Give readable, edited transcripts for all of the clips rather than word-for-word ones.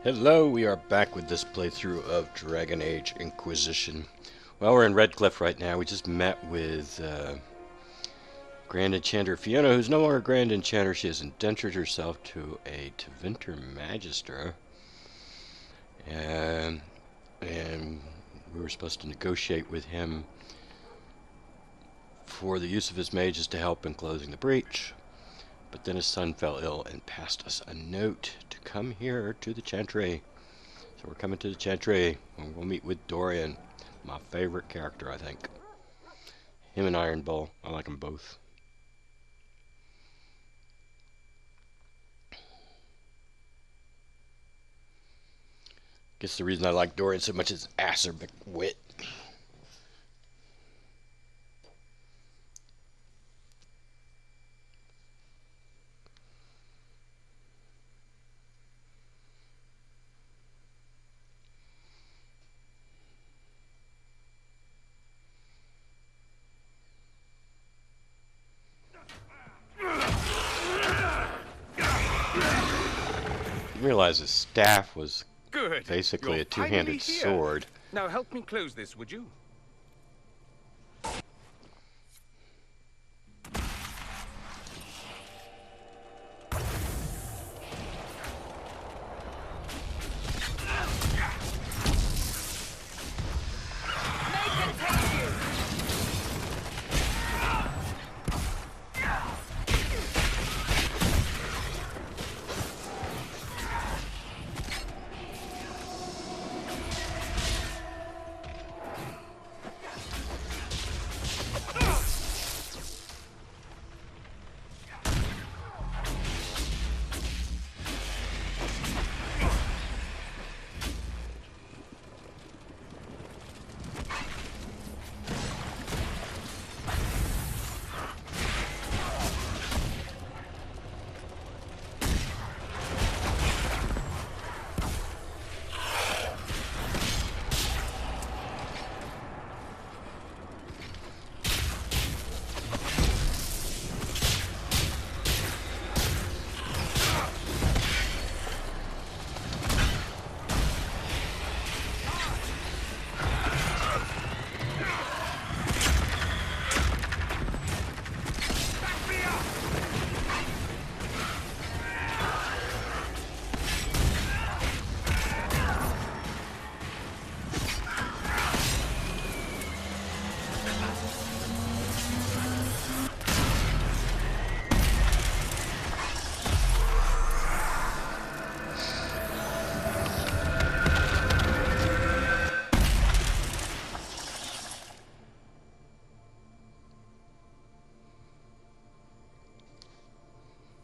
Hello, we are back with this playthrough of Dragon Age Inquisition. Well, we're in Redcliffe right now. We just met with Grand Enchanter Fiona, who's no longer Grand Enchanter. She has indentured herself to a Tevinter Magister. And we were supposed to negotiate with him for the use of his mages to help in closing the breach. But then his son fell ill and passed us a note to come here to the Chantry. So we're coming to the Chantry, and we'll meet with Dorian, my favorite character, I think. Him and Iron Bull. I like them both. Guess the reason I like Dorian so much is acerbic wit. Realize his staff was Good. basically You're a two-handed finally here. sword. Now help me close this, would you?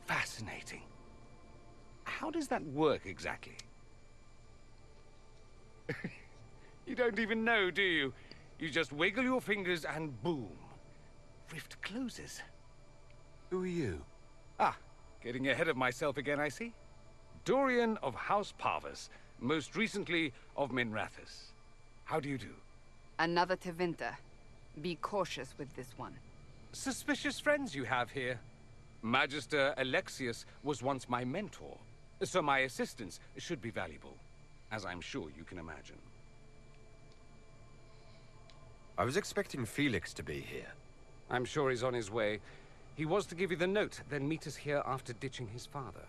Fascinating. How does that work exactly? You don't even know, do you? You just wiggle your fingers and boom. Rift closes. Who are you? Ah, getting ahead of myself again, I see. Dorian of House Parvus, most recently of Minrathous. How do you do? Another Tevinter. Be cautious with this one. Suspicious friends you have here. Magister Alexius was once my mentor, so my assistance should be valuable, as I'm sure you can imagine. I was expecting Felix to be here. I'm sure he's on his way. He was to give you the note, then meet us here after ditching his father.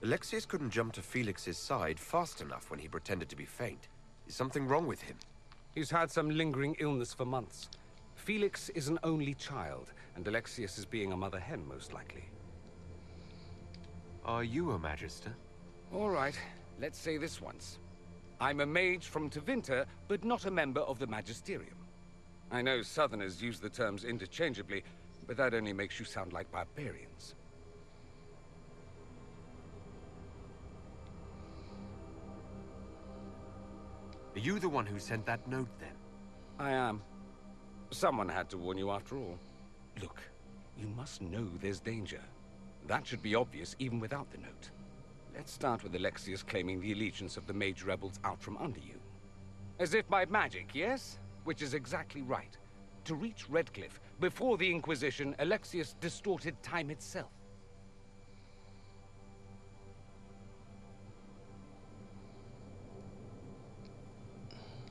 Alexius couldn't jump to Felix's side fast enough when he pretended to be faint. Is something wrong with him? He's had some lingering illness for months. Felix is an only child, and Alexius is being a mother hen, most likely. Are you a Magister? All right, let's say this once. I'm a mage from Tevinter, but not a member of the Magisterium. I know Southerners use the terms interchangeably, but that only makes you sound like barbarians. Are you the one who sent that note, then? I am. Someone had to warn you after all. Look, you must know there's danger. That should be obvious even without the note. Let's start with Alexius claiming the allegiance of the mage rebels out from under you. As if by magic, yes? Which is exactly right. To reach Redcliffe, before the Inquisition, Alexius distorted time itself.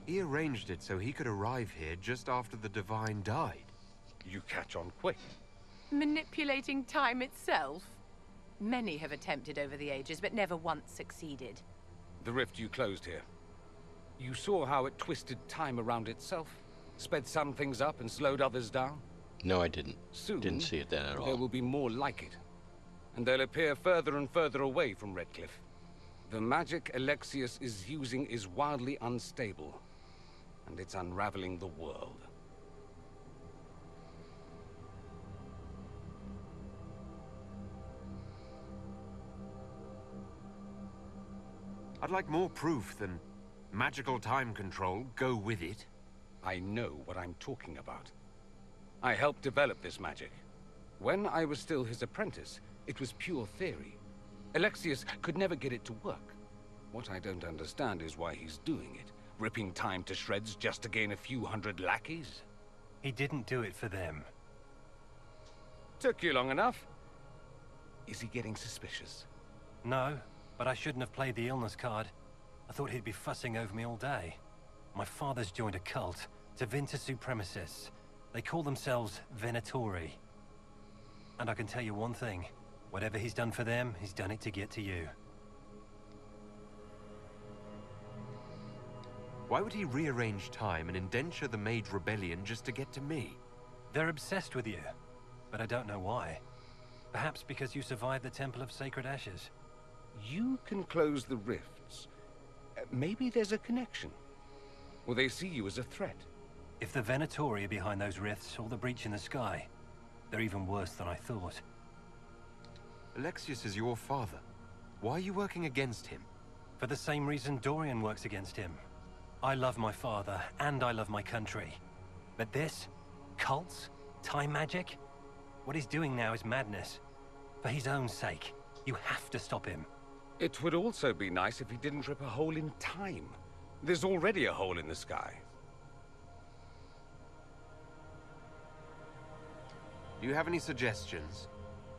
He arranged it so he could arrive here just after the Divine died. You catch on quick. Manipulating time itself? Many have attempted over the ages, but never once succeeded. The rift you closed here. You saw how it twisted time around itself? Sped some things up and slowed others down? No, I didn't. Soon, Didn't see it then at all. there will be more like it. And they'll appear further and further away from Redcliffe. The magic Alexius is using is wildly unstable. And it's unraveling the world. I'd like more proof than magical time control, go with it. I know what I'm talking about. I helped develop this magic. When I was still his apprentice, it was pure theory. Alexius could never get it to work. What I don't understand is why he's doing it. Ripping time to shreds just to gain a few hundred lackeys? He didn't do it for them. Took you long enough. Is he getting suspicious? No, but I shouldn't have played the illness card. I thought he'd be fussing over me all day. My father's joined a cult, Tevinter Supremacists. They call themselves Venatori. And I can tell you one thing. Whatever he's done for them, he's done it to get to you. Why would he rearrange time and indenture the Mage Rebellion just to get to me? They're obsessed with you, but I don't know why. Perhaps because you survived the Temple of Sacred Ashes. You can close the rifts. Maybe there's a connection. Or they see you as a threat. If the Venatori are behind those rifts or the breach in the sky, they're even worse than I thought. Alexius is your father. Why are you working against him? For the same reason Dorian works against him. I love my father, and I love my country. But this? Cults? Time magic? What he's doing now is madness. For his own sake, you have to stop him. It would also be nice if he didn't rip a hole in time. There's already a hole in the sky. Do you have any suggestions?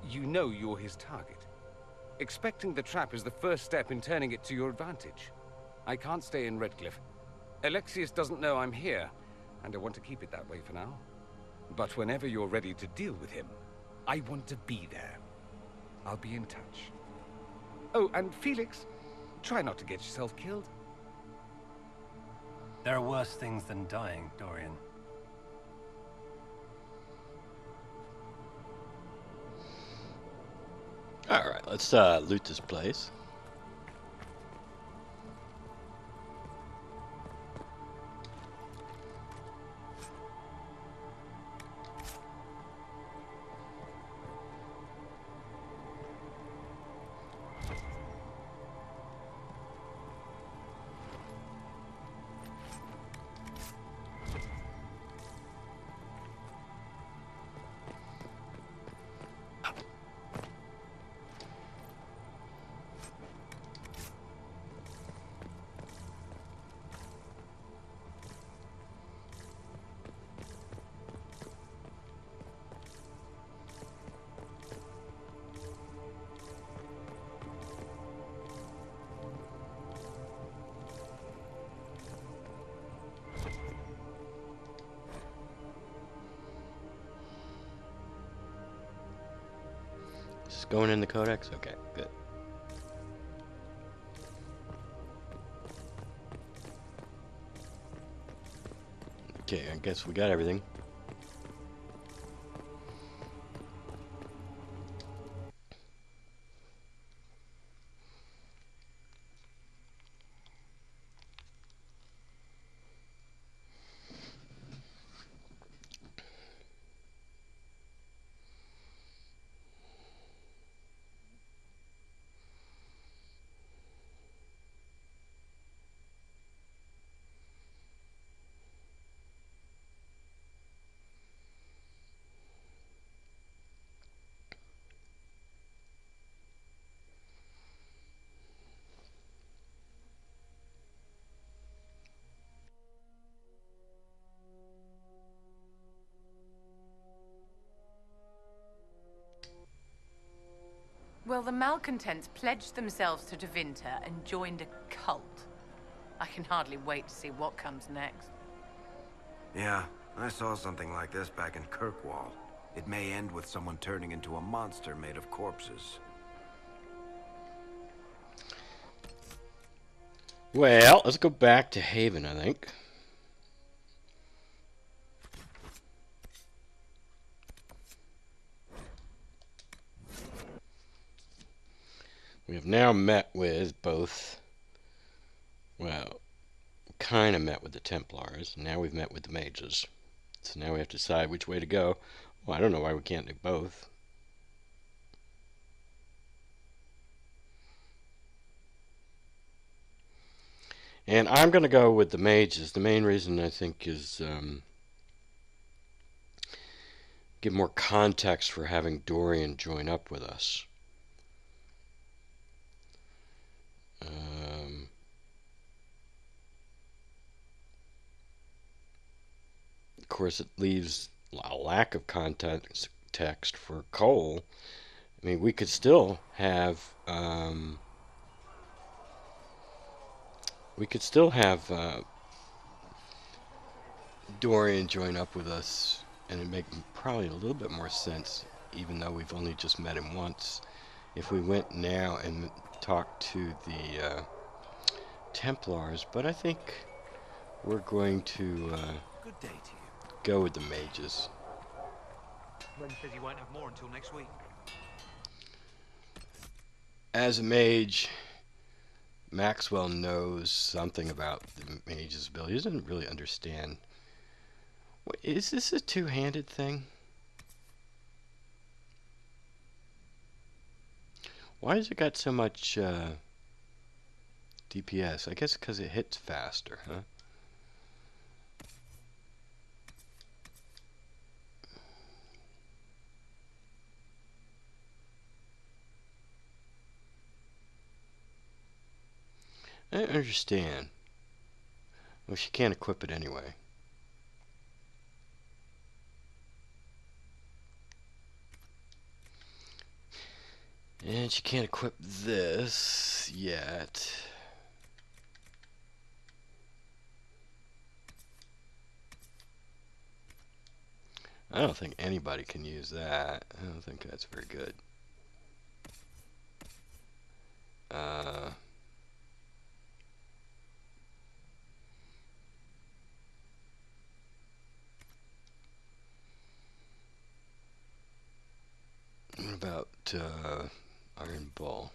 You know you're his target. Expecting the trap is the first step in turning it to your advantage. I can't stay in Redcliffe. Alexius doesn't know I'm here, and I want to keep it that way for now. But whenever you're ready to deal with him, I want to be there. I'll be in touch. Oh, and Felix, try not to get yourself killed. There are worse things than dying, Dorian. Alright, let's loot this place. Is this going in the codex? Okay, good. Okay, I guess we got everything. Well, the malcontents pledged themselves to Tevinter and joined a cult. I can hardly wait to see what comes next. Yeah, I saw something like this back in Kirkwall. It may end with someone turning into a monster made of corpses. Well, let's go back to Haven, I think. We have now met with both, well, kind of met with the Templars. Now we've met with the mages. So now we have to decide which way to go. Well, I don't know why we can't do both. And I'm going to go with the mages. The main reason, I think, is give more context for having Dorian join up with us. Of course, it leaves a lack of context for Cole. I mean, we could still have Dorian join up with us, and it'd make probably a little bit more sense, even though we've only just met him once, if we went now and talked to the Templars. But I think we're going to Good day to you. go with the mages. Ren says you won't have more until next week. As a mage, Maxwell knows something about the mage's ability. He doesn't really understand. Is this a two-handed thing? Why has it got so much DPS? I guess because it hits faster, huh? I don't understand. Well, she can't equip it anyway. And she can't equip this yet. I don't think anybody can use that. I don't think that's very good. What about Iron Ball?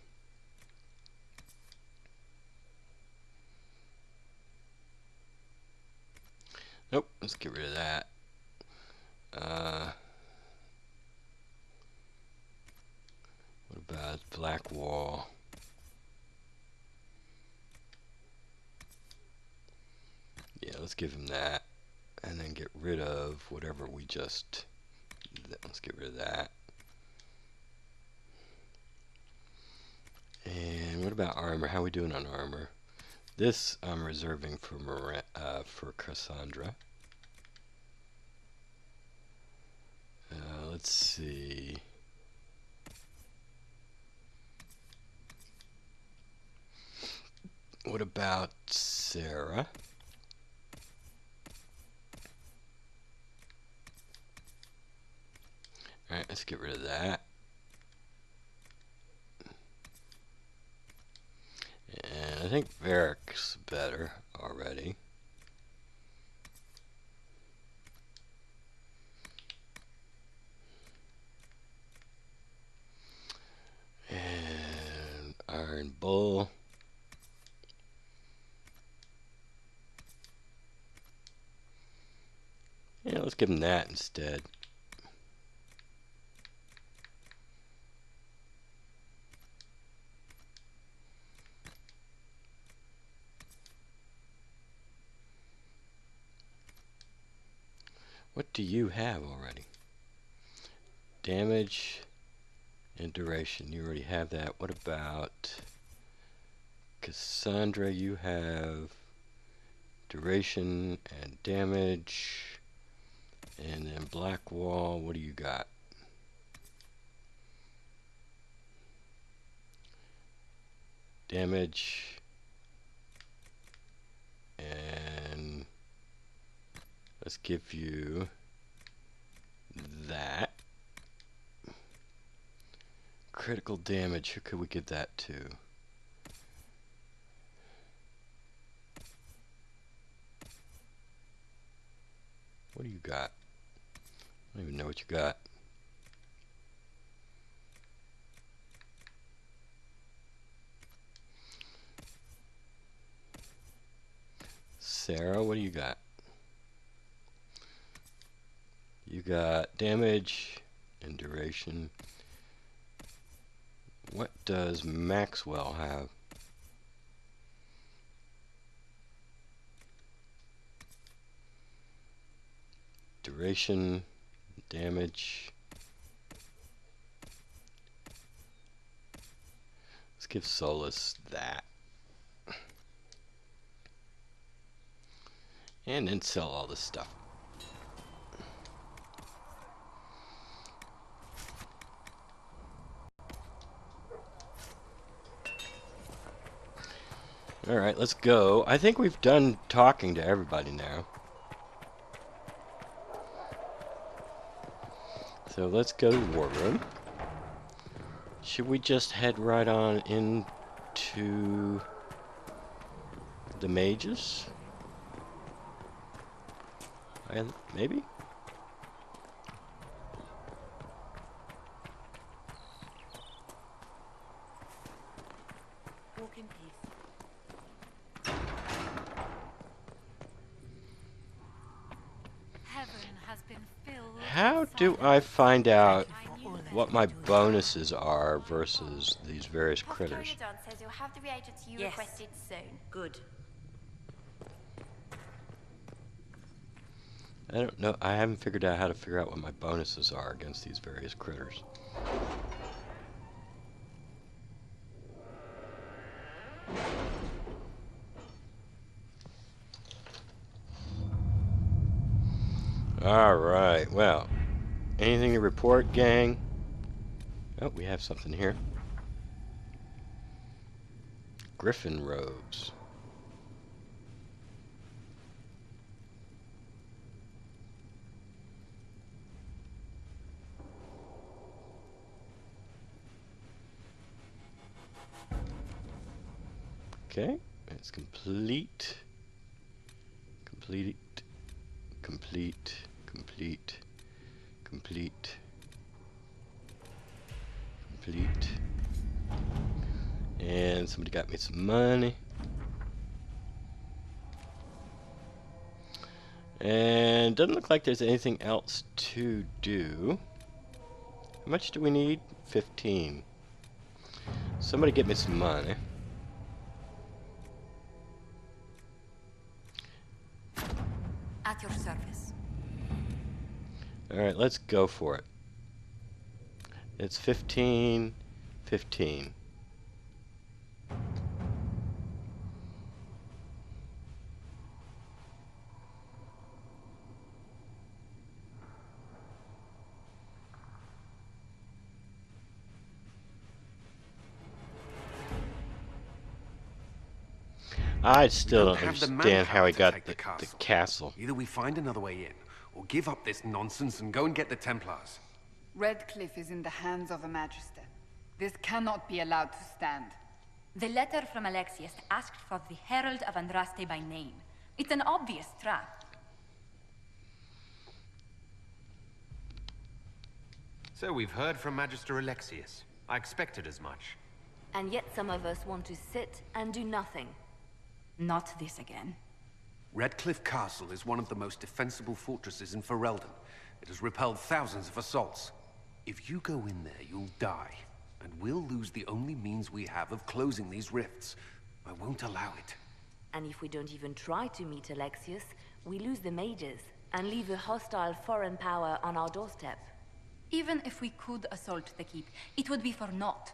Nope, let's get rid of that. What about Black Wall? Yeah, let's give him that. And then get rid of whatever we just... Let's get rid of that. And what about armor? How are we doing on armor? This I'm reserving for Cassandra. Let's see. What about Sarah? Alright, let's get rid of that. And I think Varric's better already. And Iron Bull. Yeah, let's give him that instead. What do you have already? Damage and duration. You already have that. What about Cassandra? You have duration and damage. And then Black Wall, what do you got? Damage Let's give you that. Critical damage, who could we give that to? What do you got? I don't even know what you got. Sarah, what do you got? You got damage and duration. What does Maxwell have? Duration, damage. Let's give Solus that. And then sell all this stuff. Alright, let's go. I think we've done talking to everybody now. So let's go to the war room. Should we just head right on into the mages? Maybe? Walk in peace. Heaven has been filled. How do I find out what my bonuses are versus these various critters? Says you'll have the reagents you Yes. requested soon. Good. I don't know. I haven't figured out how to figure out what my bonuses are against these various critters. Alright, well. Anything to report, gang? Oh, we have something here. Griffin robes. Okay, it's complete. Complete. Complete. Complete. Complete. Complete. And somebody got me some money. And doesn't look like there's anything else to do. How much do we need? 15. Somebody get me some money. At your service. Alright, let's go for it. It's 15, 15. I still don't have the understand how he manpower to got take the the castle. Either we find another way in, or give up this nonsense and go and get the Templars. Redcliffe is in the hands of a Magister. This cannot be allowed to stand. The letter from Alexius asked for the Herald of Andraste by name. It's an obvious trap. So we've heard from Magister Alexius. I expected as much. And yet some of us want to sit and do nothing. Not this again. Redcliffe Castle is one of the most defensible fortresses in Ferelden. It has repelled thousands of assaults. If you go in there, you'll die. And we'll lose the only means we have of closing these rifts. I won't allow it. And if we don't even try to meet Alexius, we lose the mages and leave a hostile foreign power on our doorstep. Even if we could assault the keep, it would be for naught.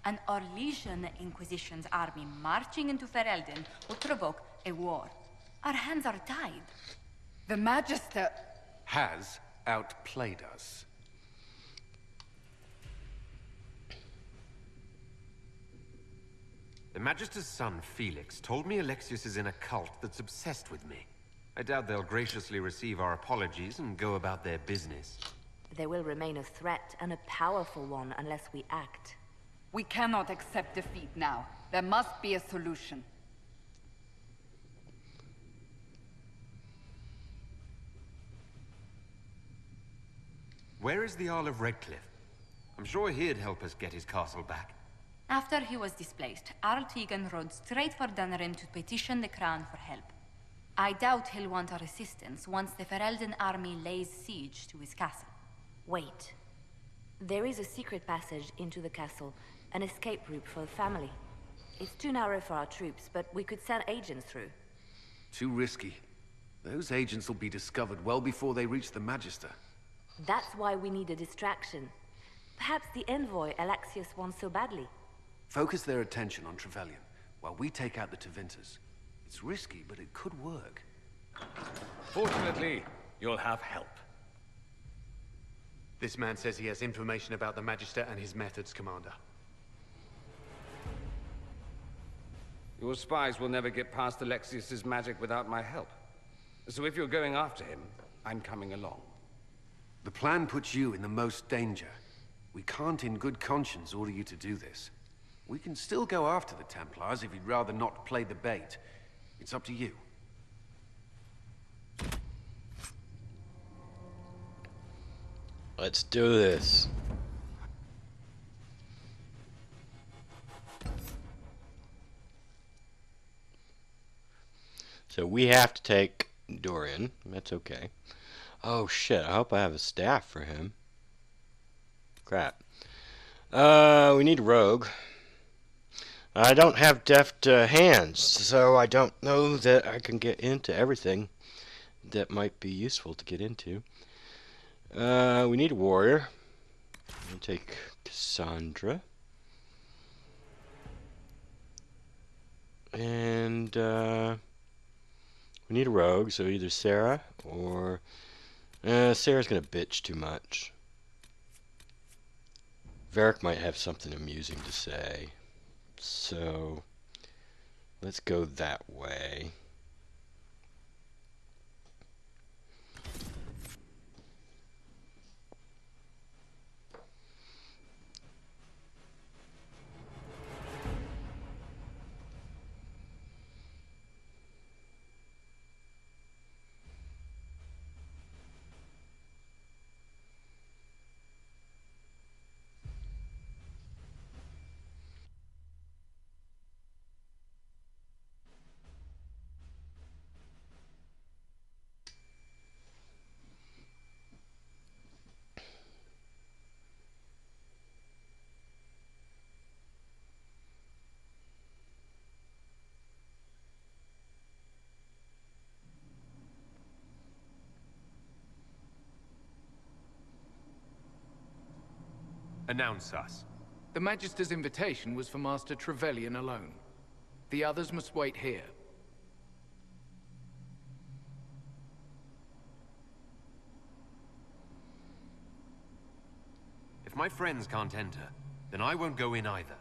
An Orlesian Inquisition's army marching into Ferelden would provoke a war. Our hands are tied. The Magister... Has outplayed us. The Magister's son, Felix, told me Alexius is in a cult that's obsessed with me. I doubt they'll graciously receive our apologies and go about their business. They will remain a threat, and a powerful one, unless we act. We cannot accept defeat now. There must be a solution. Where is the Jarl of Redcliffe? I'm sure he'd help us get his castle back. After he was displaced, Arl Tegan rode straight for Dunnerin to petition the Crown for help. I doubt he'll want our assistance once the Ferelden army lays siege to his castle. Wait. There is a secret passage into the castle, an escape route for the family. It's too narrow for our troops, but we could send agents through. Too risky. Those agents will be discovered well before they reach the Magister. That's why we need a distraction. Perhaps the envoy Alexius wants so badly. Focus their attention on Trevelyan, while we take out the Tevinters. It's risky, but it could work. Fortunately, you'll have help. This man says he has information about the Magister and his methods, Commander. Your spies will never get past Alexius's magic without my help. So if you're going after him, I'm coming along. The plan puts you in the most danger. We can't in good conscience order you to do this. We can still go after the Templars if you'd rather not play the bait. It's up to you. Let's do this. So we have to take Dorian. That's okay. Oh shit, I hope I have a staff for him. Crap. We need a rogue. I don't have deft hands, so I don't know that I can get into everything that might be useful to get into. We need a warrior. I'll take Cassandra. And we need a rogue, so either Sarah or... Sarah's gonna bitch too much. Varric might have something amusing to say. So, let's go that way. Announce us. The Magister's invitation was for Master Trevelyan alone. The others must wait here. If my friends can't enter, then I won't go in either.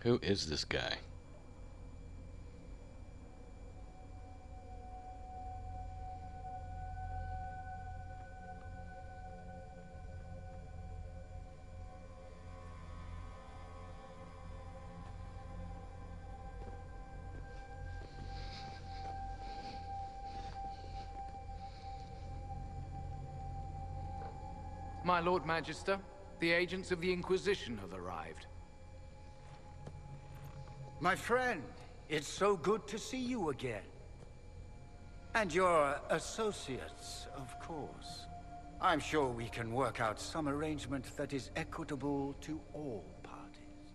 Who is this guy? My Lord Magister, the agents of the Inquisition have arrived. My friend, it's so good to see you again. And your associates, of course. I'm sure we can work out some arrangement that is equitable to all parties.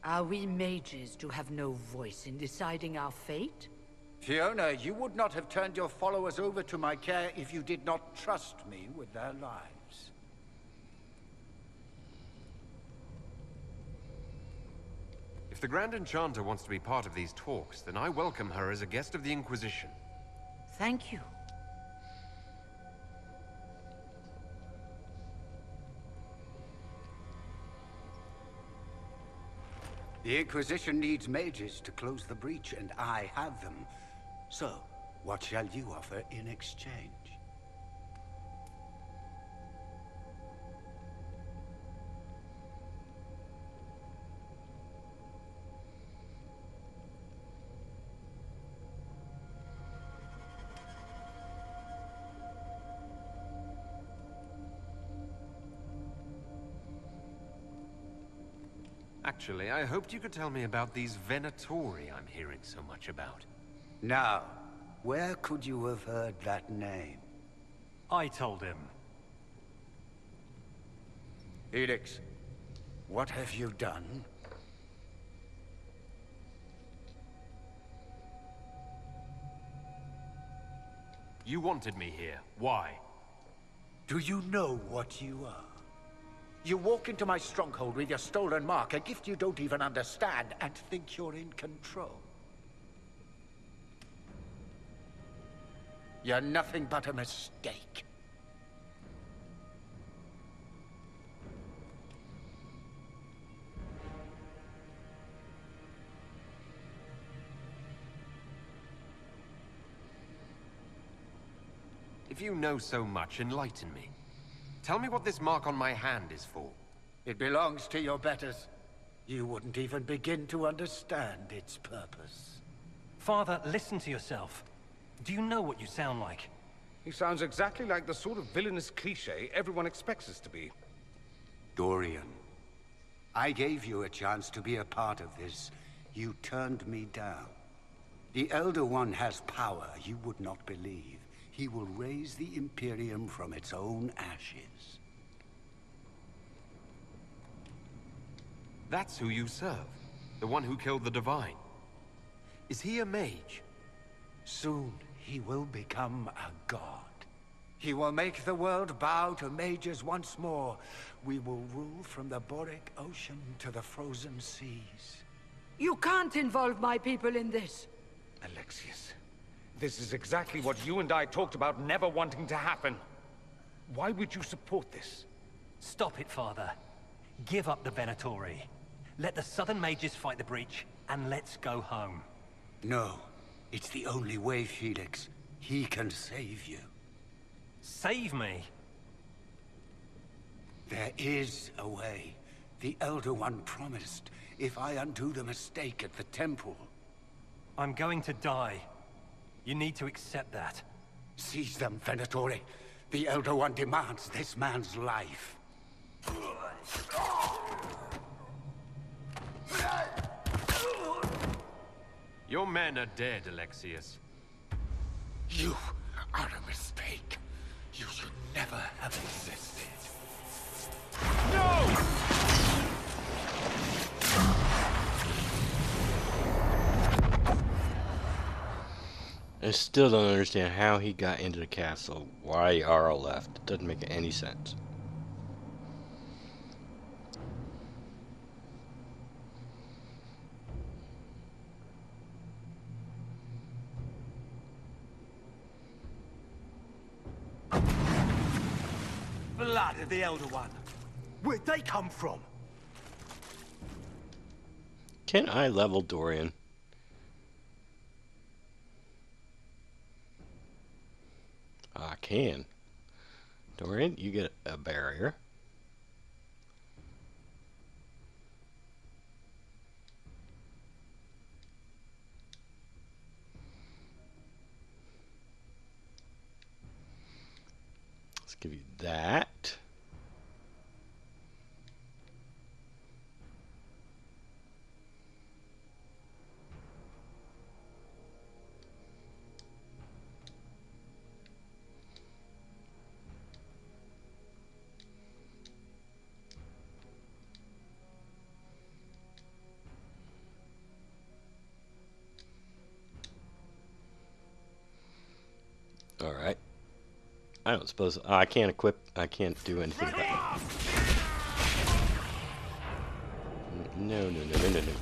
Are we mages to have no voice in deciding our fate? Fiona, you would not have turned your followers over to my care if you did not trust me with their lives. If the Grand Enchanter wants to be part of these talks, then I welcome her as a guest of the Inquisition. Thank you. The Inquisition needs mages to close the breach, and I have them. So, what shall you offer in exchange? Actually, I hoped you could tell me about these Venatori I'm hearing so much about. Now, where could you have heard that name? I told him. Felix, what have you done? You wanted me here. Why? Do you know what you are? You walk into my stronghold with your stolen mark, a gift you don't even understand, and think you're in control. You're nothing but a mistake. If you know so much, enlighten me. Tell me what this mark on my hand is for. It belongs to your betters. You wouldn't even begin to understand its purpose. Father, listen to yourself. Do you know what you sound like? He sounds exactly like the sort of villainous cliché everyone expects us to be. Dorian, I gave you a chance to be a part of this. You turned me down. The Elder One has power you would not believe. He will raise the Imperium from its own ashes. That's who you serve. The one who killed the Divine. Is he a mage? Soon, he will become a god. He will make the world bow to mages once more. We will rule from the Boric Ocean to the frozen seas. You can't involve my people in this. Alexius, this is exactly what you and I talked about never wanting to happen. Why would you support this? Stop it, Father. Give up the Venatori. Let the Southern Mages fight the breach, and let's go home. No. It's the only way, Felix. He can save you. Save me? There is a way. The Elder One promised, if I undo the mistake at the temple. I'm going to die. You need to accept that. Seize them, Venatori. The Elder One demands this man's life. Your men are dead, Alexius. You are a mistake. You should never have existed. No! I still don't understand how he got into the castle, why Yara left. It doesn't make any sense. Blood of the Elder One. Where'd they come from? Can I level Dorian? I can. Dorian, you get a barrier. Let's give you that. Alright. I don't suppose... I can't equip... I can't do anything about it. No, no, no, no, no, no.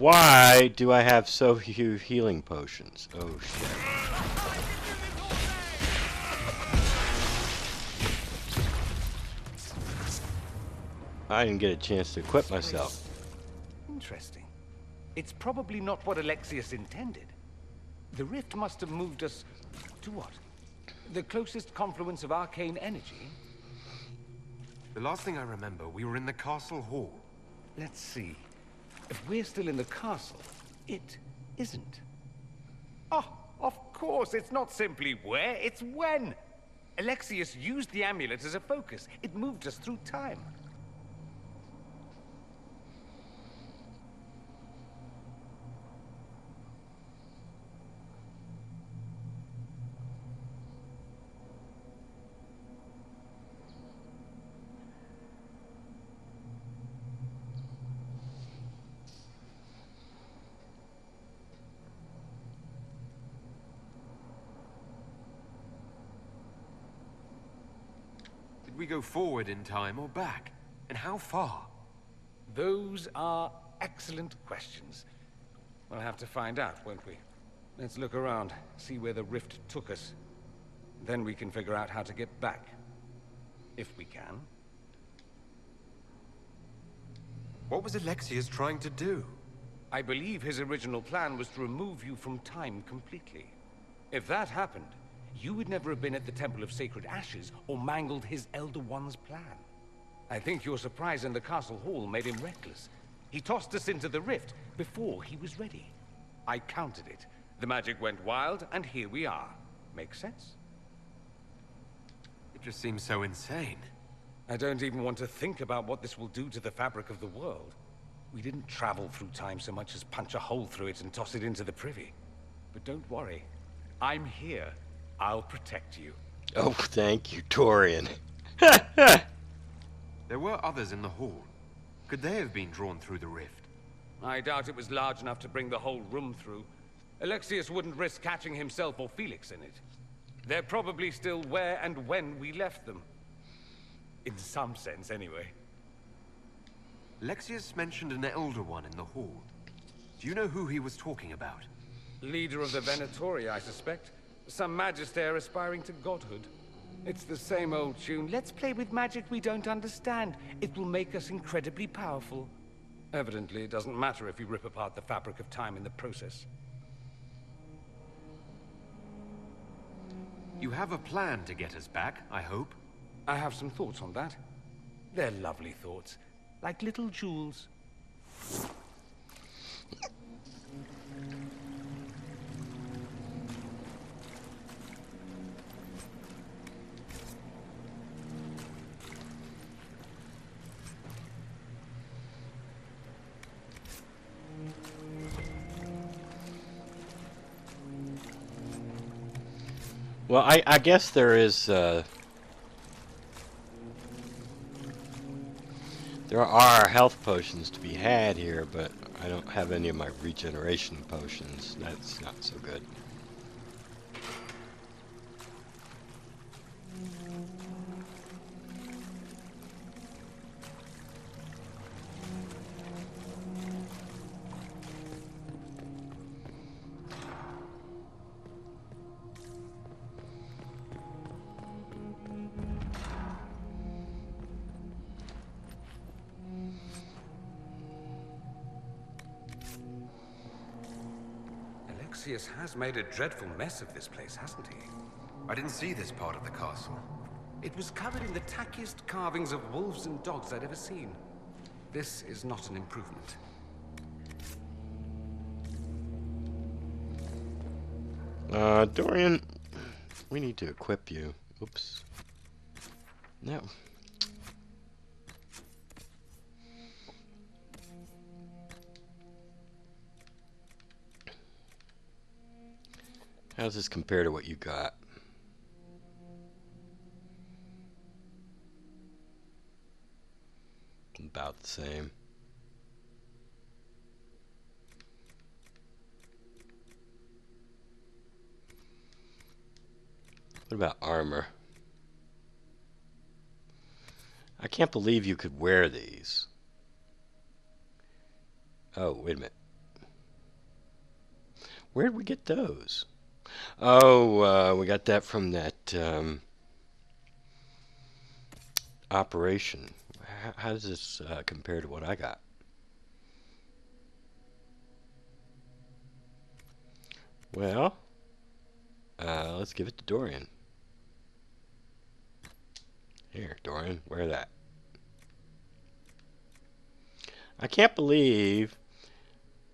Why do I have so few healing potions? Oh shit. I didn't get a chance to equip myself. Interesting. It's probably not what Alexius intended. The rift must have moved us to what? The closest confluence of arcane energy? The last thing I remember, we were in the castle hall. Let's see. If we're still in the castle, it isn't. Oh, of course, it's not simply where, it's when. Alexius used the amulet as a focus. It moved us through time. Did we go forward in time or back? And how far? Those are excellent questions. We'll have to find out, won't we? Let's look around, see where the rift took us. Then we can figure out how to get back. If we can. What was Alexius trying to do? I believe his original plan was to remove you from time completely. If that happened, you would never have been at the Temple of Sacred Ashes or mangled his Elder One's plan. I think your surprise in the castle hall made him reckless. He tossed us into the rift before he was ready. I counted it. The magic went wild, and here we are. Make sense? It just seems so insane. I don't even want to think about what this will do to the fabric of the world. We didn't travel through time so much as punch a hole through it and toss it into the privy. But don't worry. I'm here. I'll protect you. Oh, thank you, Torian. There were others in the hall. Could they have been drawn through the rift? I doubt it was large enough to bring the whole room through. Alexius wouldn't risk catching himself or Felix in it. They're probably still where and when we left them. In some sense, anyway. Alexius mentioned an Elder One in the hall. Do you know who he was talking about? Leader of the Venatori, I suspect. Some magister aspiring to godhood. It's the same old tune. Let's play with magic we don't understand. It will make us incredibly powerful. Evidently, it doesn't matter if you rip apart the fabric of time in the process. You have a plan to get us back, I hope? I have some thoughts on that. They're lovely thoughts. Like little jewels. Well, I guess there is, there are health potions to be had here, but I don't have any of my regeneration potions. That's not so good. Alexius has made a dreadful mess of this place, hasn't he? I didn't see this part of the castle. It was covered in the tackiest carvings of wolves and dogs I'd ever seen. This is not an improvement. Dorian, we need to equip you. Oops. No. How does this compare to what you got? About the same. What about armor? I can't believe you could wear these. Oh, wait a minute. Where'd we get those? Oh, we got that from that operation. How does this compare to what I got? Well, let's give it to Dorian. Here, Dorian, wear that. I can't believe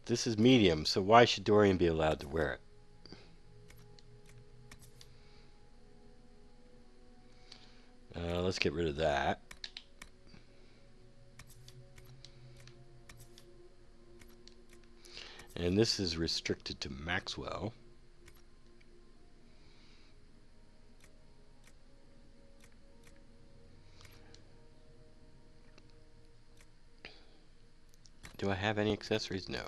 this is medium, so why should Dorian be allowed to wear it? Let's get rid of that. And this is restricted to Maxwell. Do I have any accessories? No.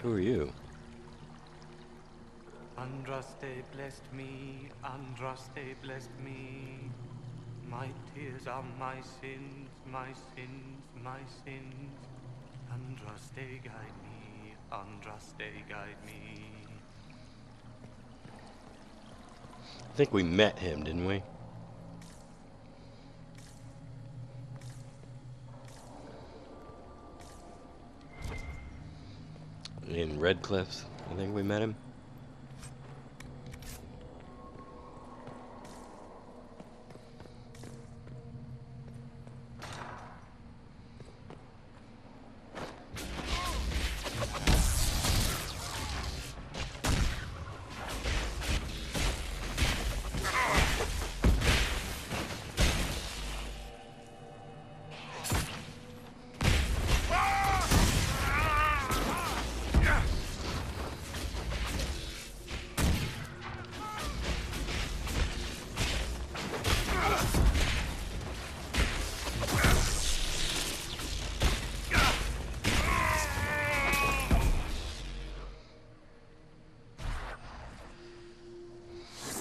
Who are you? Andraste blessed me, Andraste blessed me. My tears are my sins, my sins, my sins. Andraste guide me, Andraste guide me. I think we met him, didn't we? In Red Cliffs, I think we met him.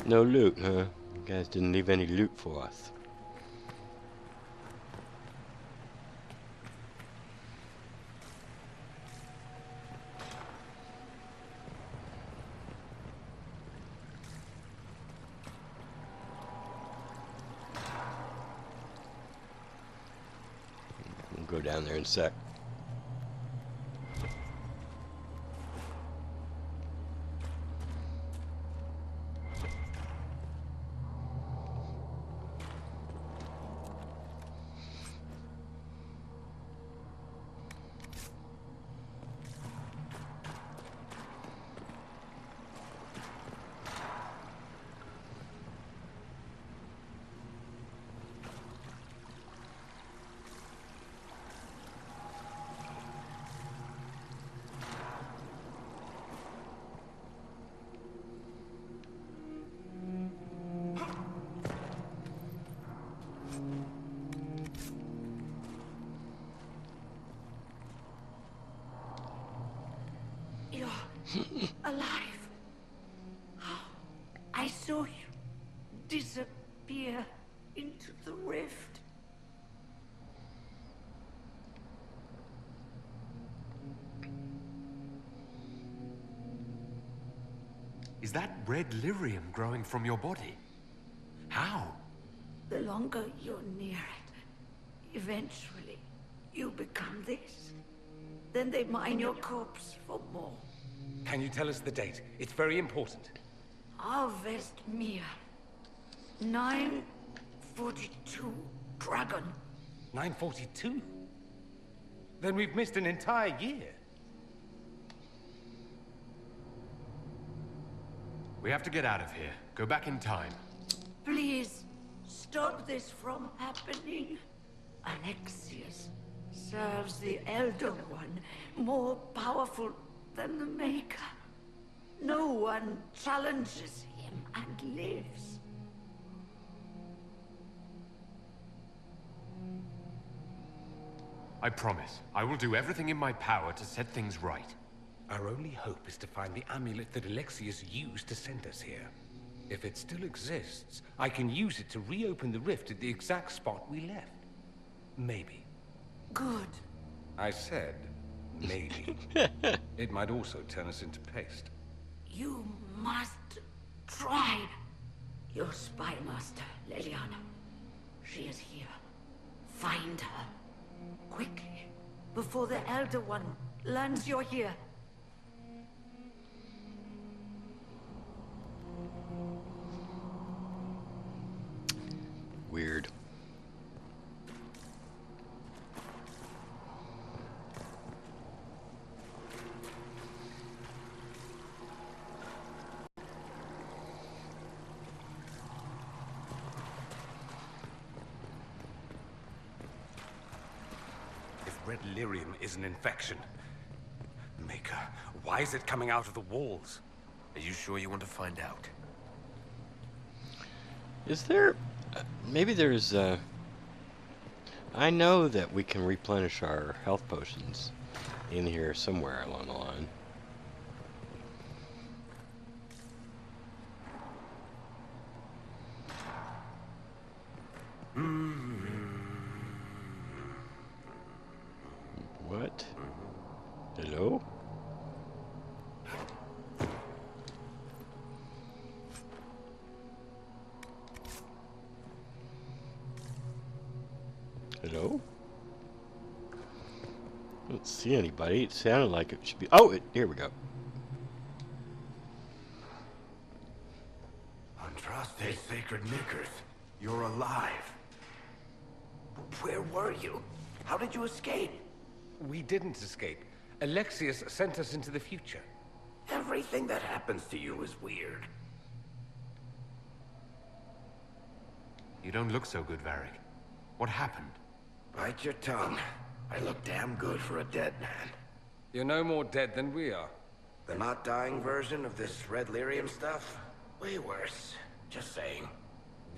No loot, huh? You guys didn't leave any loot for us. We'll go down there in a sec. Alive. I saw you disappear into the rift. Is that red lyrium growing from your body? How? The longer you're near it, eventually you become this. Then they mine your corpse for more. Can you tell us the date? It's very important. Harvest Mir. 942 Dragon. 942? Then we've missed an entire year. We have to get out of here. Go back in time. Please, stop this from happening. Alexius serves the Elder One, more powerful than the Maker. No one challenges him and lives. I promise. I will do everything in my power to set things right. Our only hope is to find the amulet that Alexius used to send us here. If it still exists, I can use it to reopen the rift at the exact spot we left. Maybe. Good. I said, maybe. It might also turn us into paste. You must try. Your spy master, Leliana. She is here. Find her. Quickly. Before the Elder One learns you're here. Weird. If red lyrium is an infection, Maker, why is it coming out of the walls? Are you sure you want to find out? Is there... maybe there's... I know that we can replenish our health potions in here somewhere along the line. What? Hello? Hello? I don't see anybody. It sounded like it should be... oh, here we go. Andraste, sacred knickers. You're alive. Where were you? How did you escape? We didn't escape. Alexius sent us into the future. Everything that happens to you is weird. You don't look so good, Varric. What happened? Bite your tongue. I look damn good for a dead man. You're no more dead than we are. The not dying version of this red lyrium stuff? Way worse. Just saying.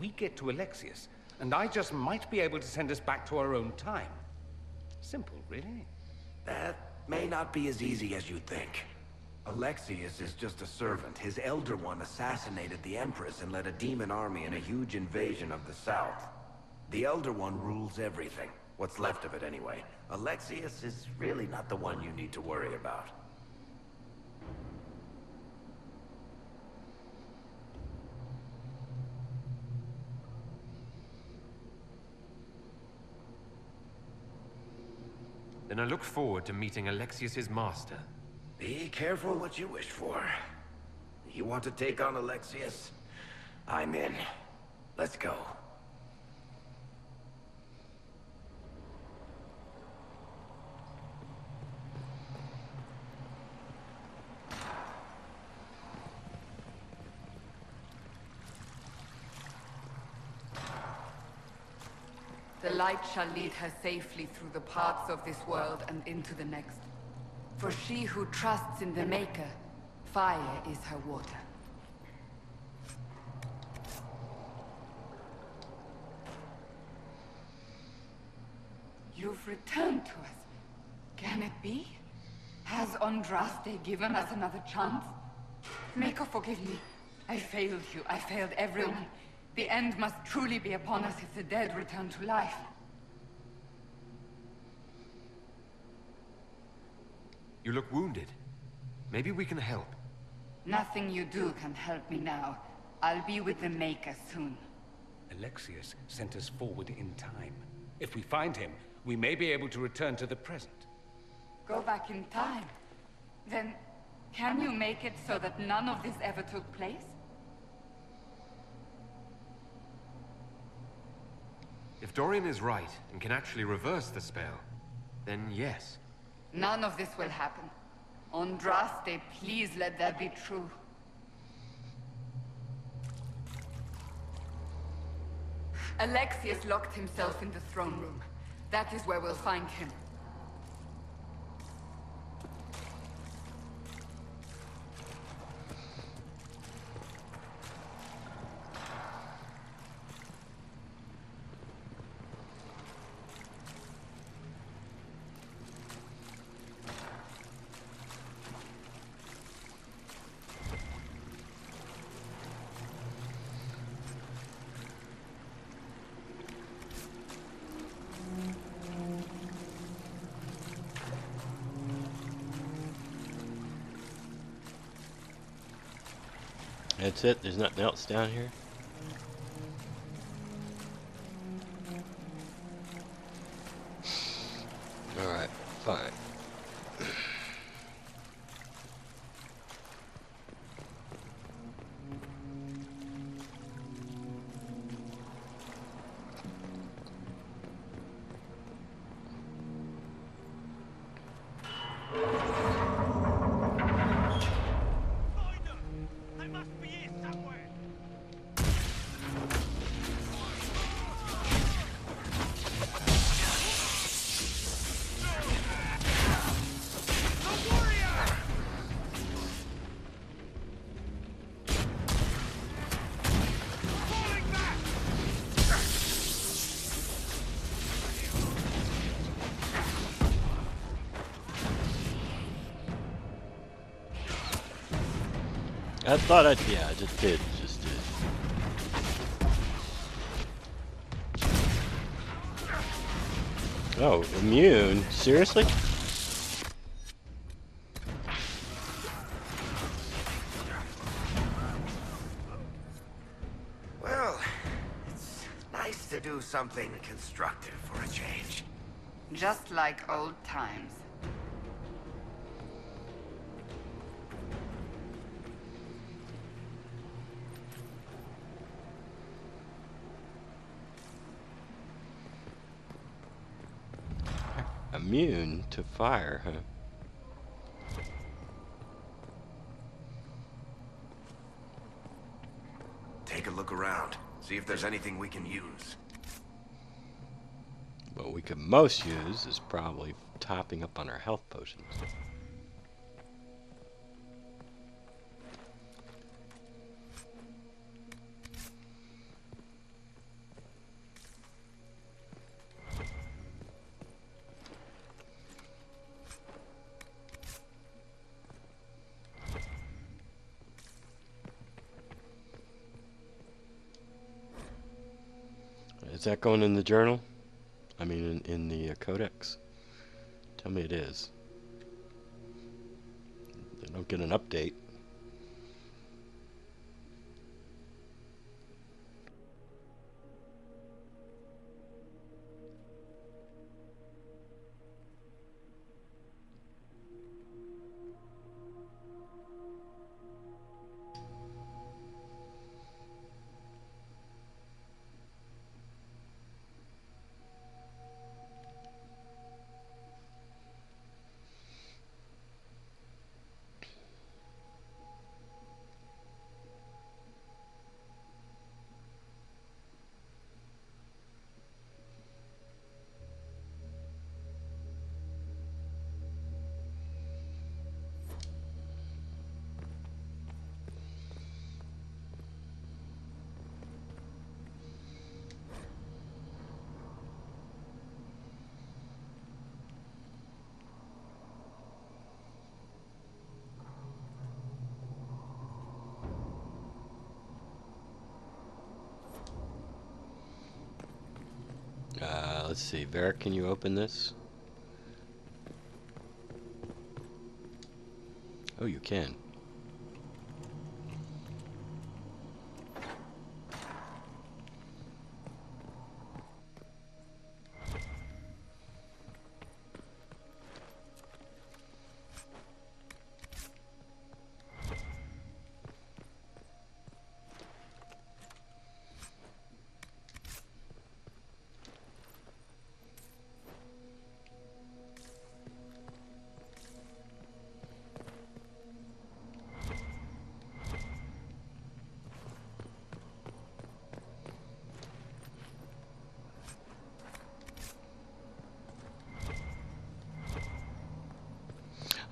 We get to Alexius, and I just might be able to send us back to our own time. Simple, really. That may not be as easy as you think. Alexius is just a servant. His Elder One assassinated the Empress and led a demon army in a huge invasion of the South. The Elder One rules everything. What's left of it, anyway. Alexius is really not the one you need to worry about. Then I look forward to meeting Alexius's master. Be careful what you wish for. You want to take on Alexius? I'm in. Let's go. The light shall lead her safely through the paths of this world and into the next. For she who trusts in the Maker, fire is her water. You've returned to us. Can it be? Has Andraste given us another chance? Maker, forgive me. I failed you. I failed everyone. The end must truly be upon us if the dead return to life. You look wounded. Maybe we can help. Nothing you do can help me now. I'll be with the Maker soon. Alexius sent us forward in time. If we find him, we may be able to return to the present. Go back in time? Then, can you make it so that none of this ever took place? If If Dorian is right and can actually reverse the spell, then yes. None of this will happen. Andraste, please let that be true. Alexius locked himself in the throne room. That is where we'll find him. That's it? There's nothing else down here? Alright, fine. I thought I'd, yeah, I just did. Oh, immune? Seriously? Well, it's nice to do something constructive for a change. Just like old times. Immune to fire, huh? Take a look around. See if there's anything we can use. What we could most use is probably topping up on our health potions. Is that going in the journal? I mean, in the codex? Tell me it is. They don't get an update. Let's see, Varric, can you open this? Oh, you can.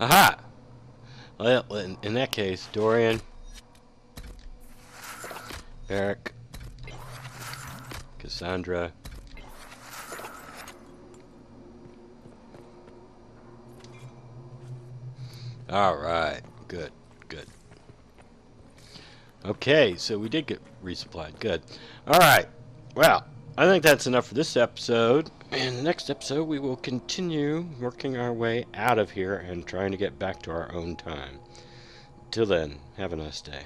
Aha! Well, in that case, Dorian, Eric, Cassandra, alright, good, good. Okay, so we did get resupplied, good. Alright, well, I think that's enough for this episode. In the next episode, we will continue working our way out of here and trying to get back to our own time. Till then, have a nice day.